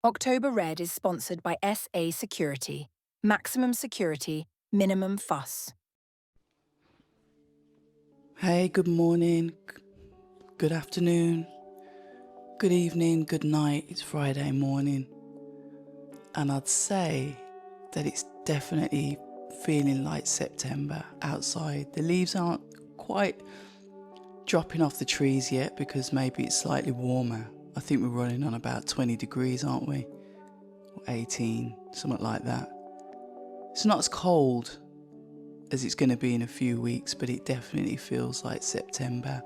October Red is sponsored by SA Security. Maximum security, minimum fuss. Hey, good morning, good afternoon, good evening, good night. It's Friday morning, and I'd say that it's definitely feeling like September outside. The leaves aren't quite dropping off the trees yet because maybe it's slightly warmer. I think we're running on about 20 degrees, aren't we? Or 18, something like that. It's not as cold as it's going to be in a few weeks, but it definitely feels like September.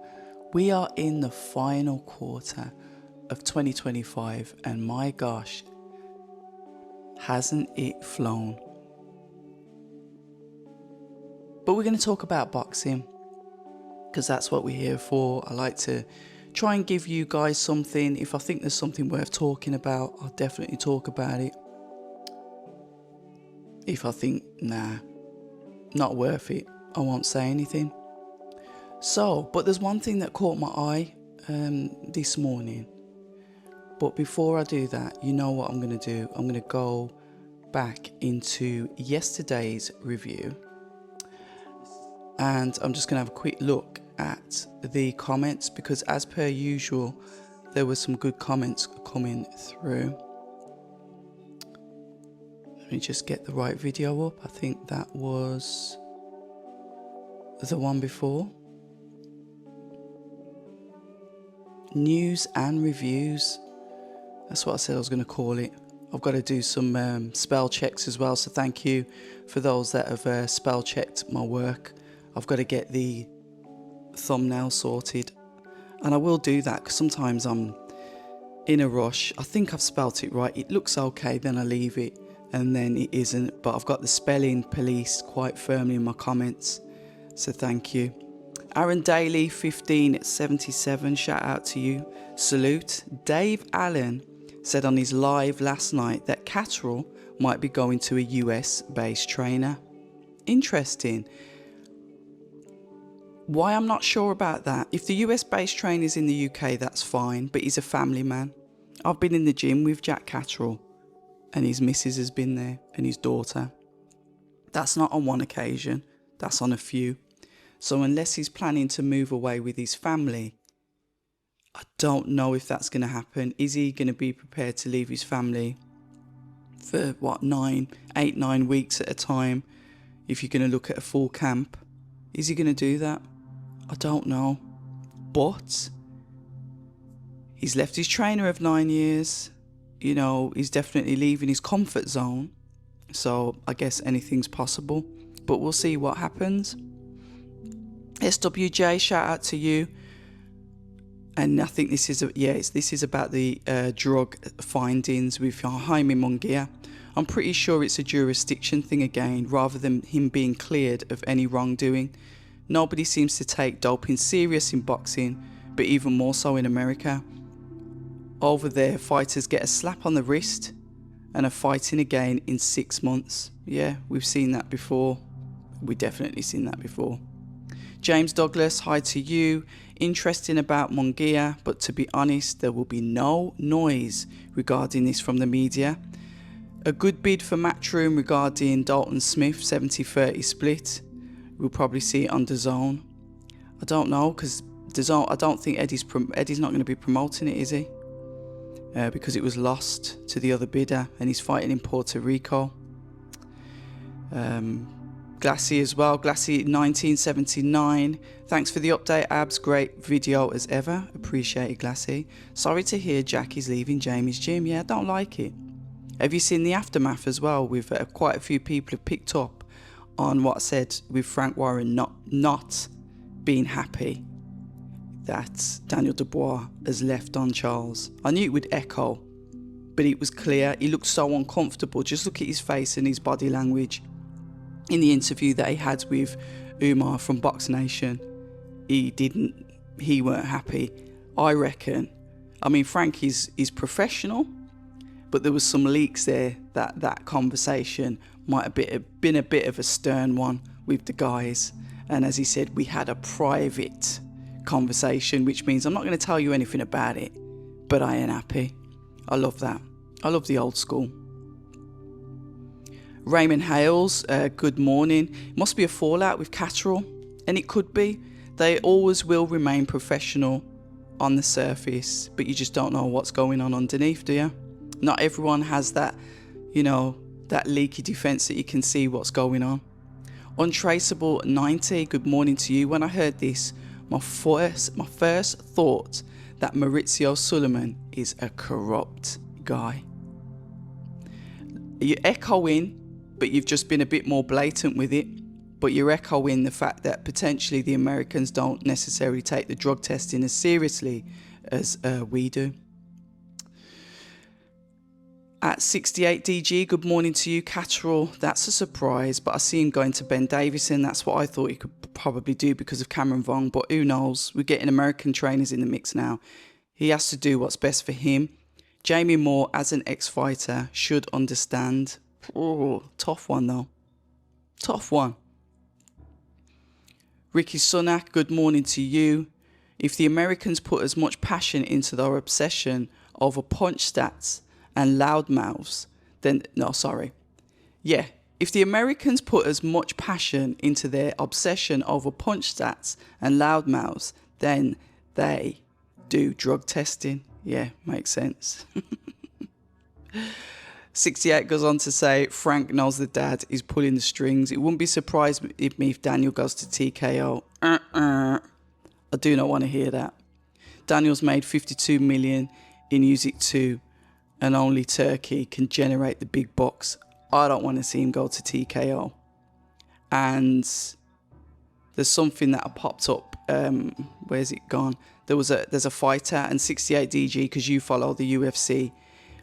We are in the final quarter of 2025, and my gosh, hasn't it flown? But we're going to talk about boxing because that's what we're here for. I like to try and give you guys something. If I think there's something worth talking about, I'll definitely talk about it. If I think, nah, not worth it, I won't say anything. But there's one thing that caught my eye this morning. But before I do that, you know what I'm going to do? I'm going to go back into yesterday's review. And I'm just going to have a quick look at the comments because as per usual, there were some good comments coming through. Let me just get the right video up. I think that was the one before. News and reviews. That's what I said I was going to call it. I've got to do some spell checks as well. So thank you for those that have spell checked my work. I've got to get the thumbnail sorted. And I will do that because sometimes I'm in a rush. I think I've spelt it right. It looks okay, then I leave it. And then it isn't. But I've got the spelling policed quite firmly in my comments. So thank you. Aaron Daly, 1577, shout out to you. Salute. Dave Allen said on his live last night that Catterall might be going to a US-based trainer. Interesting. Why I'm not sure about that. If the US-based trainer's in the UK, that's fine, but he's a family man. I've been in the gym with Jack Catterall, and his missus has been there, and his daughter. That's not on one occasion, that's on a few. So unless he's planning to move away with his family, I don't know if that's going to happen. Is he going to be prepared to leave his family for 8, 9 weeks at a time? If you're going to look at a full camp, is he going to do that? I don't know. But he's left his trainer of 9 years. You know, he's definitely leaving his comfort zone. So I guess anything's possible. But we'll see what happens. SWJ, shout out to you. And I think this is this is about the drug findings with Jaime Munguia. I'm pretty sure it's a jurisdiction thing again, rather than him being cleared of any wrongdoing. Nobody seems to take doping serious in boxing, but even more so in America. Over there, fighters get a slap on the wrist and are fighting again in 6 months. Yeah, we've seen that before. We've definitely seen that before. James Douglas, hi to you. Interesting about Munguia, but to be honest, there will be no noise regarding this from the media. A good bid for Matchroom regarding Dalton Smith, 70-30 split. We'll probably see it on DAZN. I don't know, because DAZN, I don't think Eddie's not going to be promoting it, is he? Because it was lost to the other bidder, and he's fighting in Puerto Rico. Glassy as well, Glassy 1979. Thanks for the update, Abs. Great video as ever. Appreciate it, Glassy. Sorry to hear Jackie's leaving Jamie's gym. Yeah, I don't like it. Have you seen the aftermath as well? With quite a few people have picked up on what I said with Frank Warren not being happy that Daniel Dubois has left Don Charles. I knew it would echo, but it was clear. He looked so uncomfortable. Just look at his face and his body language. In the interview that he had with Umar from Box Nation, he weren't happy. I reckon. I mean, Frank is professional, but there was some leaks there that conversation might have been a bit of a stern one with the guys. And as he said, we had a private conversation, which means I'm not going to tell you anything about it, but I ain't happy. I love that. I love the old school. Raymond Hales, good morning. Must be a fallout with Catterall, and it could be. They always will remain professional on the surface, but you just don't know what's going on underneath, do you? Not everyone has that, that leaky defence that you can see what's going on. Untraceable 90, good morning to you. When I heard this, my first thought that Maurizio Sulaiman is a corrupt guy. You're echoing, but you've just been a bit more blatant with it. But you're echoing the fact that potentially the Americans don't necessarily take the drug testing as seriously as we do. At 68 DG, good morning to you. Catterall, that's a surprise, but I see him going to Ben Davison. That's what I thought he could probably do because of Cameron Vaughn, but who knows? We're getting American trainers in the mix now. He has to do what's best for him. Jamie Moore, as an ex-fighter, should understand. Oh, tough one though. Tough one. Ricky Sunak, good morning to you. If the Americans put as much passion into their obsession over punch stats and loudmouths, then... No, sorry. Yeah, if the Americans put as much passion into their obsession over punch stats and loudmouths, then they do drug testing. Yeah, makes sense. 68 goes on to say, Frank knows the dad is pulling the strings. It wouldn't be surprised if Daniel goes to TKO. I do not want to hear that. Daniel's made 52 million in Usyk 2 and only Turkey can generate the big bucks. I don't want to see him go to TKO. And there's something that popped up. Where's it gone? There's a fighter, and 68 DG, because you follow the UFC,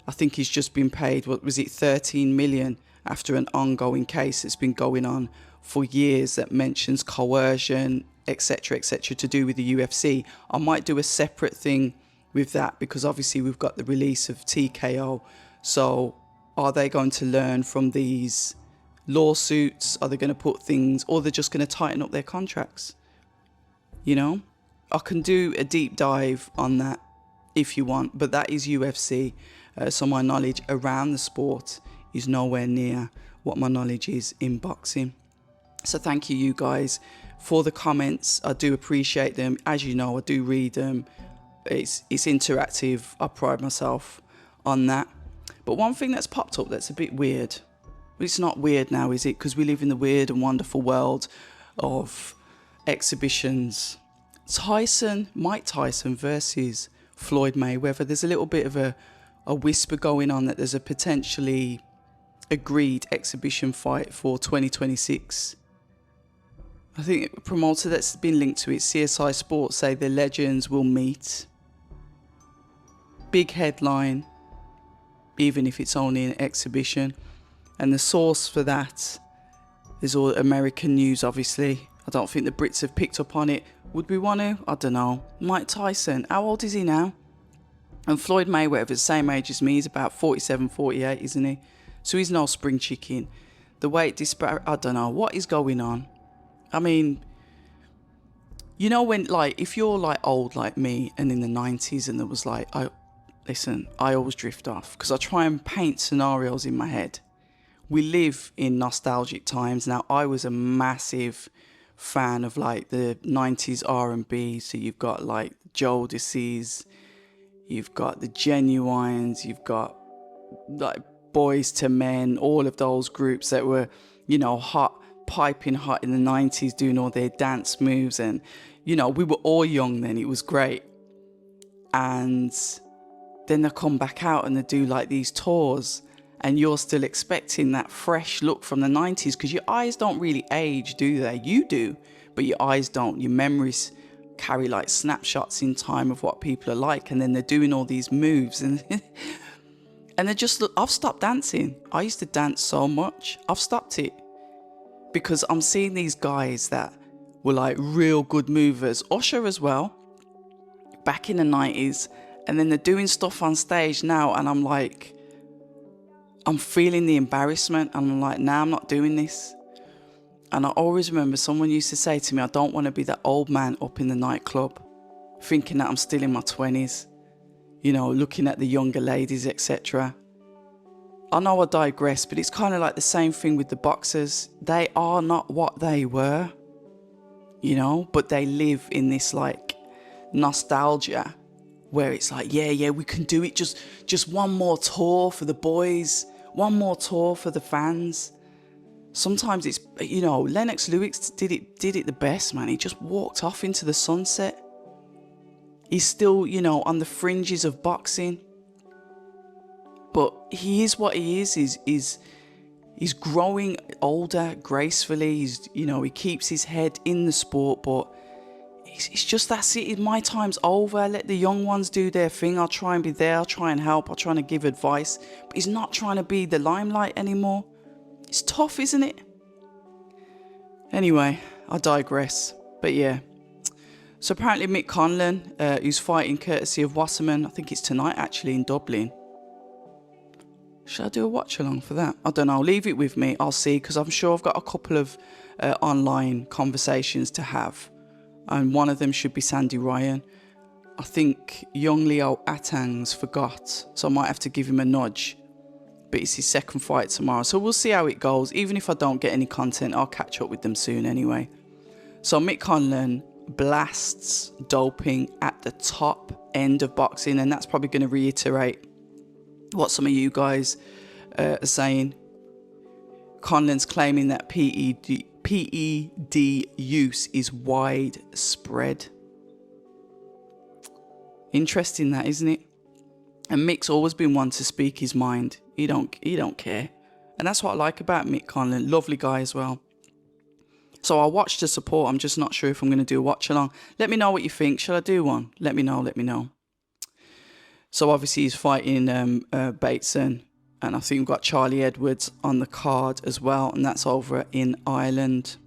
I think he's just been paid, what was it, 13 million after an ongoing case that's been going on for years that mentions coercion, etc., to do with the UFC. I might do a separate thing with that because obviously we've got the release of TKO. So are they going to learn from these lawsuits? Are they going to put things, or they're just going to tighten up their contracts? I can do a deep dive on that if you want, but that is UFC. So my knowledge around the sport is nowhere near what my knowledge is in boxing. So thank you guys for the comments. I do appreciate them. As you know, I do read them. It's interactive. I pride myself on that. But one thing that's popped up that's a bit weird. Well, it's not weird now, is it? Because we live in the weird and wonderful world of exhibitions. Mike Tyson versus Floyd Mayweather. There's a little bit of a whisper going on that there's a potentially agreed exhibition fight for 2026. I think a promoter that's been linked to it, CSI Sports, say the legends will meet. Big headline, even if it's only an exhibition. And the source for that is all American news, obviously. I don't think the Brits have picked up on it. Would we want to? I don't know. Mike Tyson, how old is he now? And Floyd Mayweather, the same age as me, he's about 47, 48, isn't he? So he's no spring chicken. The weight disparity, I don't know. What is going on? I mean, when, if you're, old like me and in the 90s and there was, I always drift off because I try and paint scenarios in my head. We live in nostalgic times. Now, I was a massive fan of, the 90s R&B. So you've got, Jodeci's. You've got the Genuines, you've got Boys to Men, all of those groups that were, piping hot in the 90s, doing all their dance moves. And, we were all young then. It was great. And then they come back out and they do these tours. And you're still expecting that fresh look from the 90s because your eyes don't really age, do they? You do, but your eyes don't. Your memories carry snapshots in time of what people are like, and then they're doing all these moves and they're just, I've stopped dancing. I used to dance so much. I've stopped it because I'm seeing these guys that were real good movers. Usher as well, back in the 90s, and then they're doing stuff on stage now, and I'm feeling the embarrassment, and I'm nah, I'm not doing this. And I always remember someone used to say to me, I don't want to be that old man up in the nightclub thinking that I'm still in my 20s, looking at the younger ladies, etc. I know I digress, but it's kind of like the same thing with the boxers. They are not what they were, you know, but they live in this like nostalgia where it's like, yeah, we can do it. Just one more tour for the boys, one more tour for the fans. Sometimes it's, you know, Lennox Lewis did it the best, man. He just walked off into the sunset. He's still, you know, on the fringes of boxing, but he is what he is. He's growing older gracefully. He's, you know, he keeps his head in the sport, but it's just that's it. My time's over. Let the young ones do their thing. I'll try and be there. I'll try and help. I'll try and give advice. But he's not trying to be the limelight anymore. It's tough, isn't it? Anyway, I digress. But yeah. So apparently Mick Conlan, who's fighting courtesy of Wasserman, I think it's tonight actually in Dublin. Should I do a watch along for that? I don't know. Leave it with me. I'll see, because I'm sure I've got a couple of online conversations to have. And one of them should be Sandy Ryan. I think young Leo Atang's forgot, so I might have to give him a nudge. But it's his second fight tomorrow, so we'll see how it goes. Even if I don't get any content, I'll catch up with them soon anyway. So Mick Conlan blasts doping at the top end of boxing, and that's probably going to reiterate what some of you guys are saying. Conlan's claiming that PED use is widespread. Interesting that, isn't it? And Mick's always been one to speak his mind. He don't care. And that's what I like about Mick Conlan. Lovely guy as well. So I'll watch to support. I'm just not sure if I'm going to do a watch along. Let me know what you think. Shall I do one? Let me know. So obviously he's fighting Bateson. And I think we've got Charlie Edwards on the card as well. And that's over in Ireland.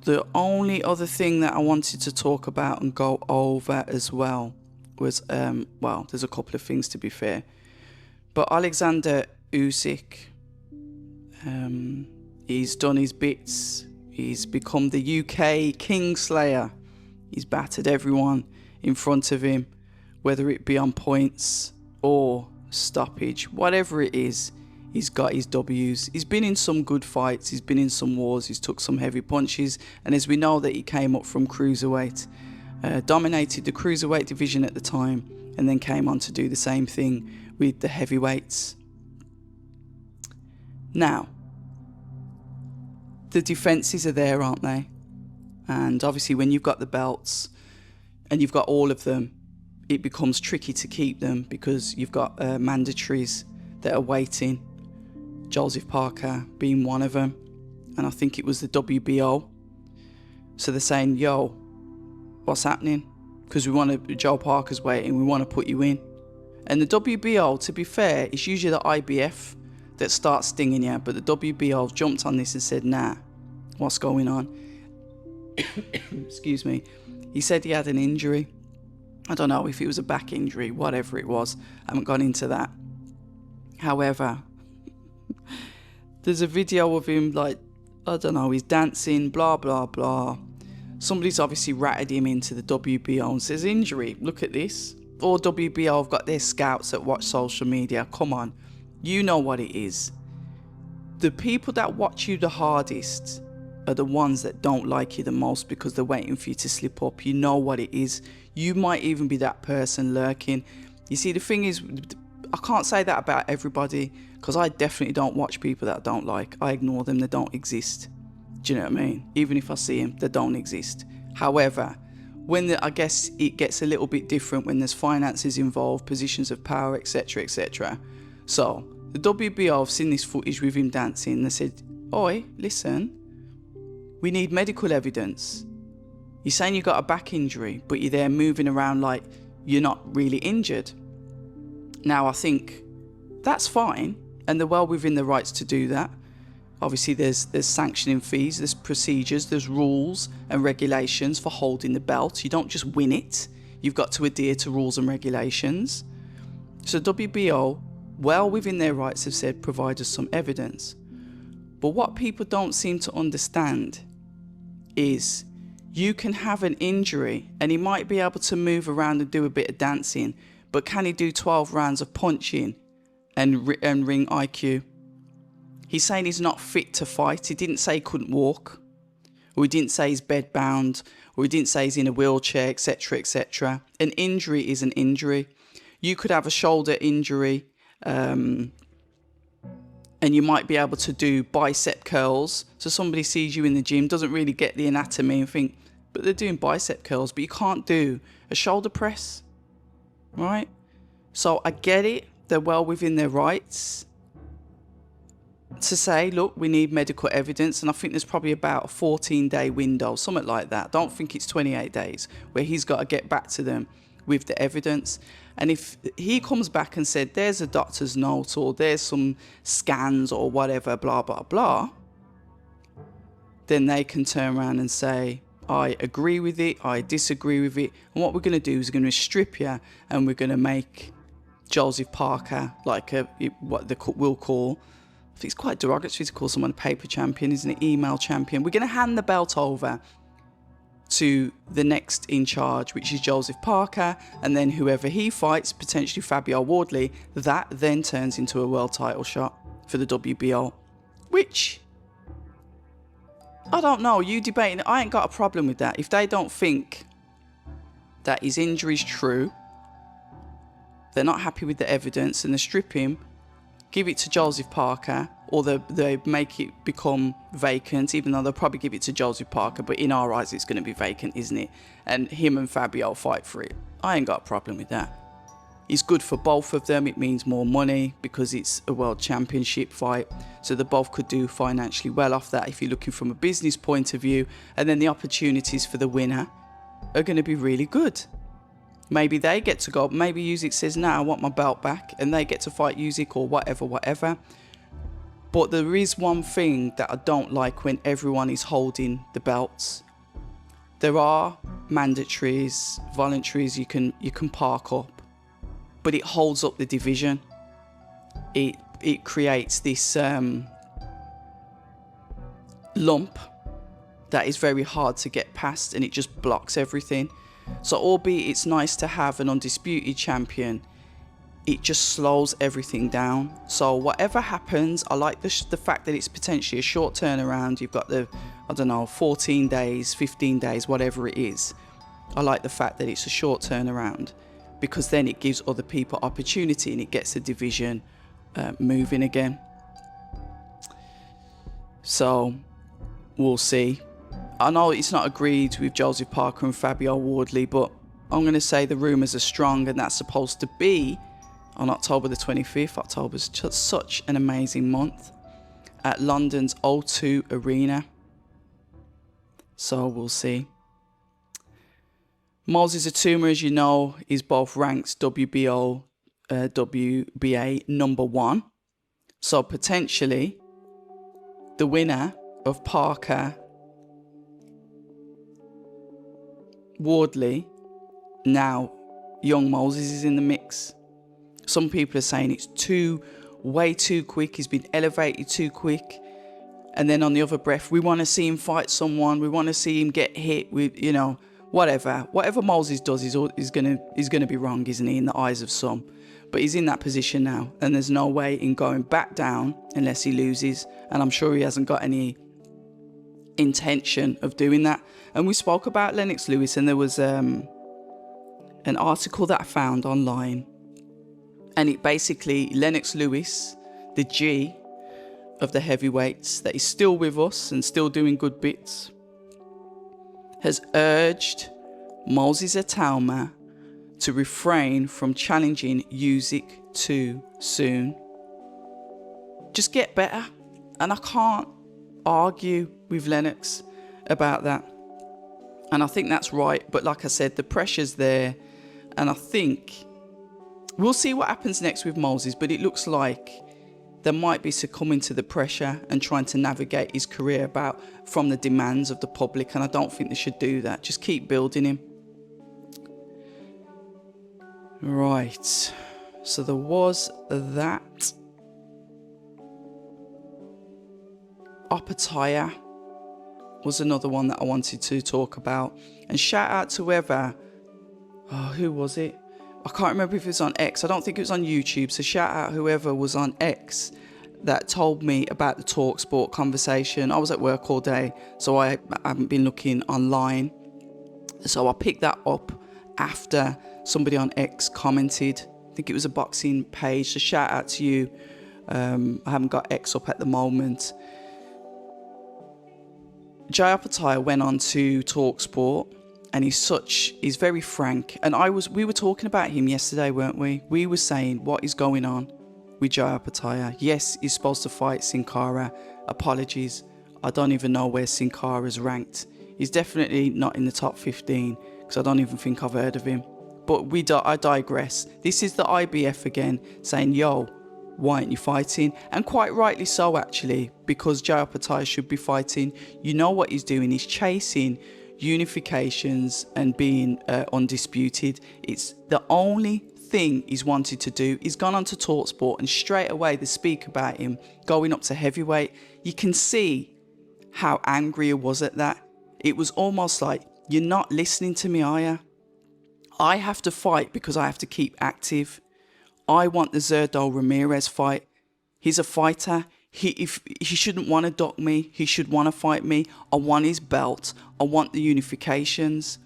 The only other thing that I wanted to talk about and go over as well was, well, there's a couple of things to be fair. But Alexander Usyk, he's done his bits. He's become the UK Kingslayer. He's battered everyone in front of him, whether it be on points or stoppage, whatever it is. He's got his W's. He's been in some good fights. He's been in some wars. He's took some heavy punches. And as we know that he came up from cruiserweight, dominated the cruiserweight division at the time, and then came on to do the same thing with the heavyweights. Now, the defences are there, aren't they? And obviously when you've got the belts and you've got all of them, it becomes tricky to keep them because you've got mandatories that are waiting. Joseph Parker being one of them, and I think it was the WBO. So they're saying, yo, what's happening? Because Joe Parker's waiting, we want to put you in. And the WBO, to be fair, it's usually the IBF that starts stinging you, but the WBO jumped on this and said, nah, what's going on? Excuse me. He said he had an injury. I don't know if it was a back injury, whatever it was. I haven't gone into that. However, there's a video of him, like, I don't know, he's dancing, blah, blah, blah. Somebody's obviously ratted him into the WBO and says, injury, look at this. Or WBO have got their scouts that watch social media. Come on, you know what it is. The people that watch you the hardest are the ones that don't like you the most because they're waiting for you to slip up. You know what it is. You might even be that person lurking. You see, the thing is, I can't say that about everybody because I definitely don't watch people that I don't like. I ignore them. They don't exist. Do you know what I mean? Even if I see them, they don't exist. However, I guess it gets a little bit different when there's finances involved, positions of power, etc., etc. So the WBO have seen this footage with him dancing. They said, oi, listen, we need medical evidence. You're saying you got a back injury, but you're there moving around like you're not really injured. Now, I think that's fine, and they're well within their rights to do that. Obviously, there's sanctioning fees, there's procedures, there's rules and regulations for holding the belt. You don't just win it. You've got to adhere to rules and regulations. So WBO, well within their rights, have said, provide us some evidence. But what people don't seem to understand is you can have an injury and he might be able to move around and do a bit of dancing, But can he do 12 rounds of punching and ring IQ? He's saying he's not fit to fight. He didn't say he couldn't walk, or he didn't say he's bedbound, or he didn't say he's in a wheelchair, etc., etc. An injury is an injury. You could have a shoulder injury, and you might be able to do bicep curls. So somebody sees you in the gym, doesn't really get the anatomy and think, but they're doing bicep curls, but you can't do a shoulder press, right? So I get it. They're well within their rights to say, look, we need medical evidence. And I think there's probably about a 14-day window, something like that. Don't think it's 28 days where he's got to get back to them with the evidence. And if he comes back and said, there's a doctor's note or there's some scans or whatever, blah, blah, blah, then they can turn around and say, I agree with it, I disagree with it. And what we're going to do is we're going to strip you and we're going to make Joseph Parker like what we'll call, I think it's quite derogatory to call someone a paper champion, isn't it? Email champion. We're going to hand the belt over to the next in charge, which is Joseph Parker, and then whoever he fights, potentially Fabio Wardley, that then turns into a world title shot for the WBO, which I don't know, you debating it, I ain't got a problem with that. If they don't think that his injury's true, they're not happy with the evidence and they strip him, give it to Joseph Parker, or they make it become vacant, even though they'll probably give it to Joseph Parker, but in our eyes it's going to be vacant, isn't it? And him and Fabio fight for it. I ain't got a problem with that. It's good for both of them. It means more money because it's a world championship fight. So they both could do financially well off that if you're looking from a business point of view. And then the opportunities for the winner are going to be really good. Maybe they get to go, maybe Usyk says, nah, I want my belt back, and they get to fight Usyk or whatever. But there is one thing that I don't like when everyone is holding the belts. There are mandatories, voluntaries you can park up, but it holds up the division. It creates this lump that is very hard to get past, and it just blocks everything. So albeit it's nice to have an undisputed champion, it just slows everything down. So whatever happens, I like the fact that it's potentially a short turnaround. You've got the, 14 days, 15 days, whatever it is. I like the fact that it's a short turnaround, because then it gives other people opportunity and it gets the division moving again. So we'll see. I know it's not agreed with Joseph Parker and Fabio Wardley, but I'm going to say the rumours are strong, and that's supposed to be on October the 25th. October's just such an amazing month at London's O2 Arena. So we'll see. Moses Atuma, as you know, is both ranks WBO, WBA number 1. So potentially the winner of Parker Wardley, now young Moses is in the mix. Some people are saying it's way too quick. He's been elevated too quick. And then on the other breath, we want to see him fight someone. We want to see him get hit with, whatever. Whatever Moses does is gonna be wrong, isn't he, in the eyes of some. But he's in that position now, and there's no way in going back down unless he loses. And I'm sure he hasn't got any intention of doing that. And we spoke about Lennox Lewis, and there was an article that I found online, and it basically, Lennox Lewis, the G of the heavyweights that is still with us and still doing good bits, has urged Moses Atuma to refrain from challenging Usyk too soon. Just get better. And I can't argue with Lennox about that. And I think that's right. But like I said, the pressure's there. And I think we'll see what happens next with Moses. But it looks like there might be succumbing to the pressure and trying to navigate his career from the demands of the public. And I don't think they should do that. Just keep building him. Right. So there was that. Opetaia was another one that I wanted to talk about. And shout out to whoever, who was it? I can't remember if it was on X. I don't think it was on YouTube. So shout out whoever was on X that told me about the TalkSport conversation. I was at work all day, so I haven't been looking online. So I picked that up after somebody on X commented. I think it was a boxing page. So shout out to you. I haven't got X up at the moment. Jai Opetaia went on to TalkSport, and he's very frank. And we were talking about him yesterday, weren't we? We were saying what is going on with Jai Opetaia. Yes, he's supposed to fight Sin Cara. Apologies, I don't even know where Sin Cara's ranked. He's definitely not in the top 15 because I don't even think I've heard of him. But I digress. This is the IBF again saying, yo, why aren't you fighting? And quite rightly so, actually, because Jai Opetaia should be fighting. You know what he's doing? He's chasing unifications and being undisputed. It's the only thing he's wanted to do. He's gone on to TalkSport, and straight away they speak about him going up to heavyweight. You can see how angry he was at that. It was almost like, you're not listening to me, are you? I have to fight because I have to keep active. I want the Zurdo Ramirez fight. He's a fighter. He shouldn't want to duck me. He should want to fight me. I want his belt. I want the unifications.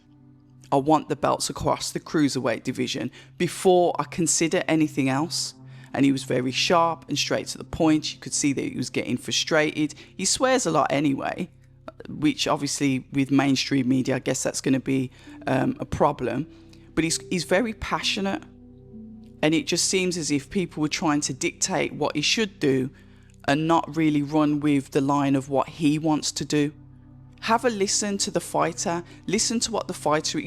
I want the belts across the cruiserweight division before I consider anything else. And he was very sharp and straight to the point. You could see that he was getting frustrated. He swears a lot anyway, which obviously with mainstream media, I guess that's going to be a problem. But he's very passionate. And it just seems as if people were trying to dictate what he should do and not really run with the line of what he wants to do. Have a listen to the fighter. Listen to what the fighter...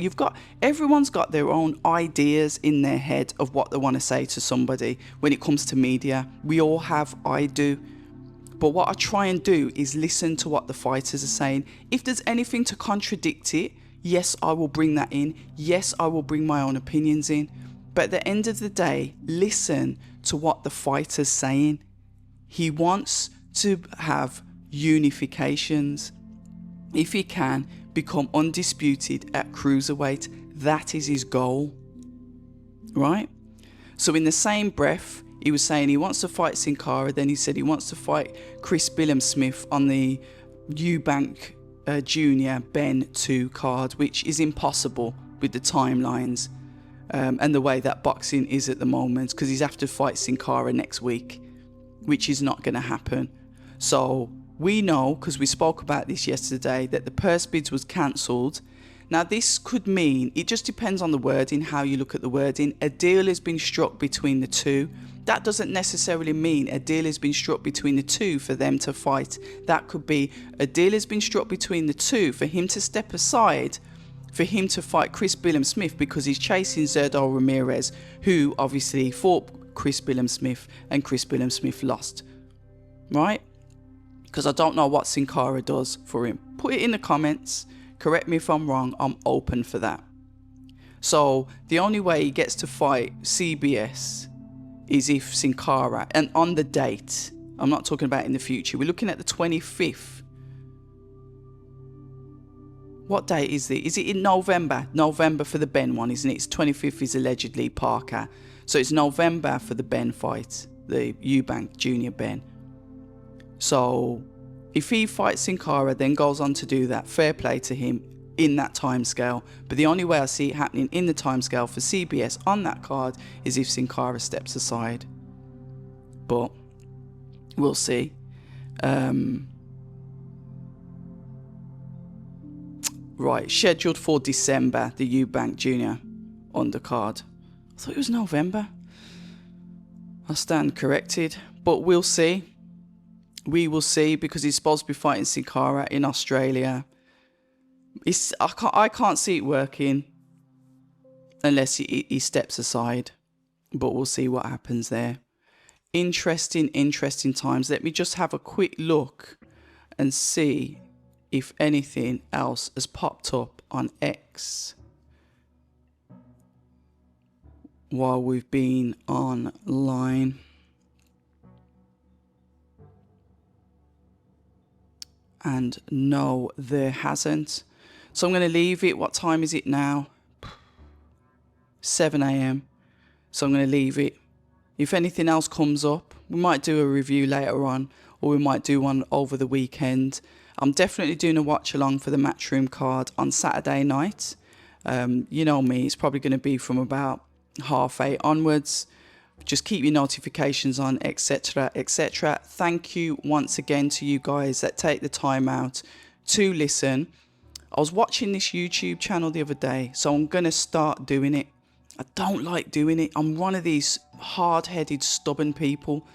Everyone's got their own ideas in their head of what they want to say to somebody when it comes to media. We all have, I do. But what I try and do is listen to what the fighters are saying. If there's anything to contradict it, yes, I will bring that in. Yes, I will bring my own opinions in. But at the end of the day, listen to what the fighter's saying. He wants to have unifications. If he can become undisputed at cruiserweight, that is his goal. Right? So in the same breath, he was saying he wants to fight Sin Cara. Then he said he wants to fight Chris Billam-Smith on the Eubank Jr. Ben 2 card, which is impossible with the timelines. And the way that boxing is at the moment, because he's have to fight Sin Cara next week, which is not going to happen. So we know, because we spoke about this yesterday, that the purse bids was cancelled. Now this could mean, it just depends on the wording, how you look at the wording. A deal has been struck between the two. That doesn't necessarily mean a deal has been struck between the two for them to fight. That could be a deal has been struck between the two for him to step aside, for him to fight Chris Billam-Smith because he's chasing Zurdo Ramirez, who obviously fought Chris Billam-Smith and Chris Billam-Smith lost. Right? Because I don't know what Sin Cara does for him. Put it in the comments. Correct me if I'm wrong. I'm open for that. So the only way he gets to fight CBS is if Sin Cara, and on the date, I'm not talking about in the future, we're looking at the 25th. What date is it? Is it in November? November for the Ben one, isn't it? It's 25th is allegedly Parker. So it's November for the Ben fight, the Eubank Jr. Ben. So if he fights Sin Cara, then goes on to do that, fair play to him in that time scale. But the only way I see it happening in the time scale for CBS on that card is if Sin Cara steps aside. But we'll see. Right, scheduled for December, the Eubank Jr. undercard. I thought it was November. I stand corrected, but we'll see. We will see, because he's supposed to be fighting Sin Cara in Australia. I can't see it working unless he steps aside, but we'll see what happens there. Interesting times. Let me just have a quick look and see if anything else has popped up on X while we've been online. And no, there hasn't. So I'm going to leave it. What time is it now? 7 a.m. So I'm going to leave it. If anything else comes up, we might do a review later on, or we might do one over the weekend. I'm definitely doing a watch along for the Matchroom card on Saturday night. You know me, it's probably going to be from about 8:30 onwards. Just keep your notifications on, etc., etc. Thank you once again to you guys that take the time out to listen. I was watching this YouTube channel the other day, so I'm going to start doing it. I don't like doing it. I'm one of these hard-headed, stubborn people.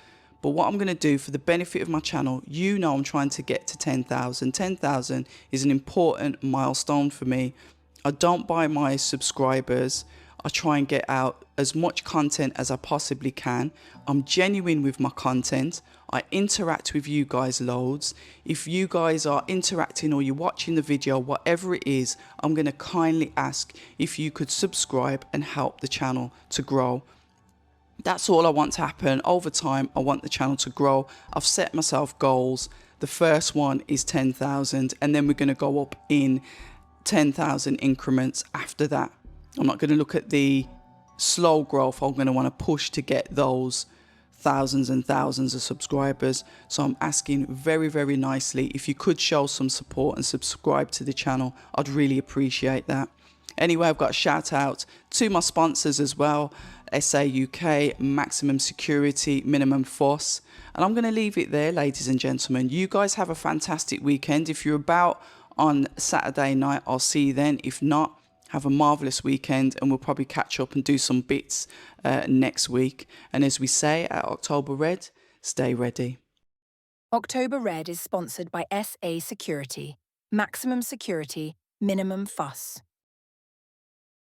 But what I'm going to do for the benefit of my channel, you know I'm trying to get to 10,000. 10,000 is an important milestone for me. I don't buy my subscribers. I try and get out as much content as I possibly can. I'm genuine with my content. I interact with you guys loads. If you guys are interacting or you're watching the video, whatever it is, I'm going to kindly ask if you could subscribe and help the channel to grow. That's all I want to happen. Over time, I want the channel to grow. I've set myself goals. The first one is 10,000, and then we're going to go up in 10,000 increments after that. I'm not going to look at the slow growth. I'm going to want to push to get those thousands and thousands of subscribers. So I'm asking very, very nicely if you could show some support and subscribe to the channel. I'd really appreciate that. Anyway, I've got a shout out to my sponsors as well. SA UK, Maximum Security, Minimum Fuss. And I'm going to leave it there, ladies and gentlemen. You guys have a fantastic weekend. If you're about on Saturday night, I'll see you then. If not, have a marvellous weekend, and we'll probably catch up and do some bits next week. And as we say at October Red, stay ready. October Red is sponsored by SA Security. Maximum security, minimum fuss.